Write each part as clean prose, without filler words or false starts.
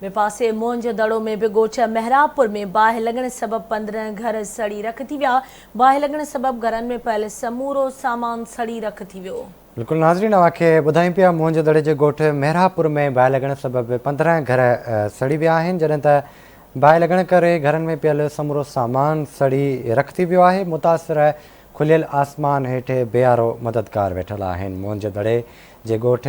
में पासे मोंज दड़ो में बि ॻोठ मेहरापुर में बाहि लॻण सबबि 15 घर सड़ी रख थी विया। बाहि लॻण सबबि घरनि में पयल समूरो सामान सड़ी रख थी वियो। बिल्कुल नाज़रीन, अवांखे ॿुधायूं पिया मोंज दड़े जे ॻोठ मेहरापुर में बाहि लॻण सबबि 15 घर सड़ी विया आहिनि, जॾहिं त बाहि लॻण करे घरनि में पियल समूरो सामान सड़ी रख थी वियो आहे। मुतासिर खुलियल आसमान हेठि बेयारो मददगार वेठल आहिनि। मोंज दड़े जे ॻोठ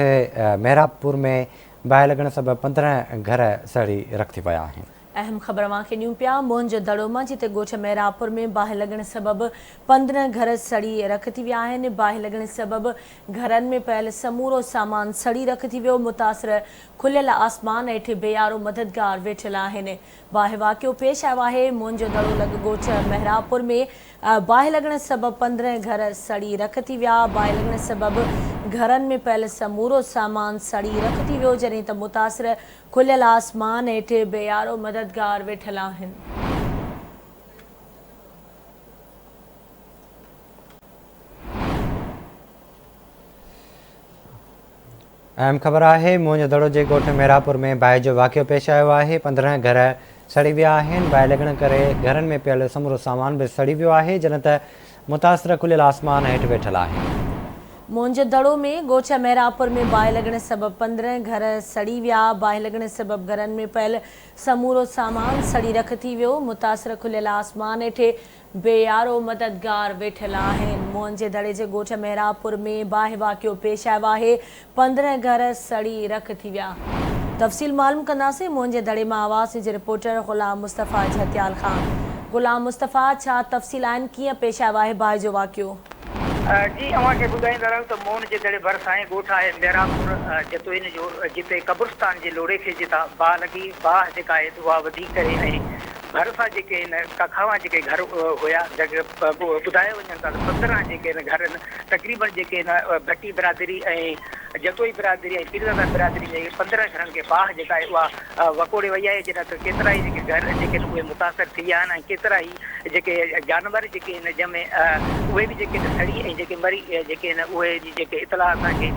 मेहरापुर में बाहि लॻण सबबि 15 घर सड़ी रख थी विया आहिनि। अहम ख़बर अवांखे ॾियूं पिया मोंज दड़ो मां, जिते ॻोठ मेहरापुर में बाहि लॻण सबबि 15 घर सड़ी रख थी विया आहिनि। बाहि लॻण सबबि घरनि में पयल समूरो सामान सड़ी रख थी वियो। मुतासिर खुलियल आसमान हेठि बेयारो मददगार वेठल आहिनि। बाहि वाक़ियो पेश आयो आहे मोंज दड़ो लॻ ॻोठ मेहरापुर में बाहि लॻण सबबि 15 घर सड़ी रख थी विया। बाहि लॻण सबबि घरनि में पयल समूरो सामान सड़ी रख थी वियो, जॾहिं त मुतासिर खुलियल आसमान हेठि बेयारो मददगार वेठल आहिनि। अहम ख़बर आहे मोंज दड़ो जे ॻोठ मेहरापुर में बाहि जो वाक़ियो पेश आयो आहे। 15 घर सड़ी विया आहिनि। बाहि लॻण करे घरनि में पियल समूरो सामान बि सड़ी वियो आहे, जॾहिं त मुतासिर खुलियल आसमान हेठि वेठल आहिनि। मोंज दड़ो में ॻोठ मेहरापुर में बाहि लॻण सबबि 15 घर सड़ी विया। बाहि लॻण सबबि घरनि में पयल समूरो सामान सड़ी रख थी वियो। मुतासिर खुलियल आसमान हेठि बेयारो मददगार वेठल आहिनि। मोंज दड़े जे ॻोठ मेहरापुर में बाहि वाक़ियो पेश आयो आहे। 15 घर सड़ी रख थी विया। तफ़सील मालूम कंदासीं मोंज दड़े मां आवाज़ जे रिपोर्टर ग़ुलाम मुस्तफ़ा झतियाल खान। ग़ुलाम मुस्तफ़ा, छा तफ़सील आहिनि, कीअं पेश आयो आहे बाहि जो वाक़ियो? जी अवांखे ॿुधाईंदा रहो त मोंज जे दड़े भरिसां ॻोठ आहे मेहरापुर, जतोइन जो जिते कब्रिस्तान जे लोड़े खे जितां बाहि लॻी, बाहि जेका आहे उहा वधी करे ऐं भरिसां जेके आहिनि कखावा जेके घर हुया, ॿुधायो वञनि था त 15 जेके आहिनि घर आहिनि, तक़रीबन जेके आहिनि भट्टी बिरादरी ऐं जतोई बिरादरी ऐं पीरज़ादा बिरादरी जे 15 घरनि खे बाहि जेका आहे उहा वकोड़े वई आहे। जॾहिं त केतिरा ई जेके घर जेके आहिनि उहे मुतासिर थी विया आहिनि ऐं केतिरा ई जेके जानवर जेके आहिनि जंहिंमें उहे बि जेके सड़ी ऐं जेके मरी जेके आहिनि उहे जेके इतला असांखे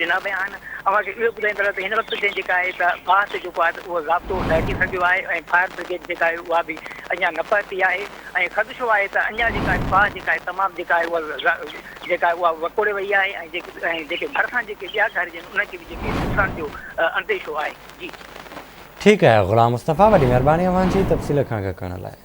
ॾिना विया आहिनि। असांखे इहो ॿुधाईंदा रहो त हिन वक़्तु ताईं जेका आहे त बाहि ते जेको आहे उहो ज़ाब्तो न अची सघियो आहे ऐं फायर ब्रिगेड जेका आहे उहा बि अञा न पहुती आहे ऐं ख़दशो आहे त अञा जेका आहे बाहि जेका आहे तमामु जेका आहे उहा जेका आहे उहा वकोड़े वई आहे ऐं जेके भरिसां जेके ॿिया घर आहिनि उनखे बि जेके नुक़सान जो अंदेशो आहे। जी ठीकु आहे ग़ुलाम मुस्तफ़ा, वॾी महिरबानी अवांजी तफ़सील खां करण लाइ।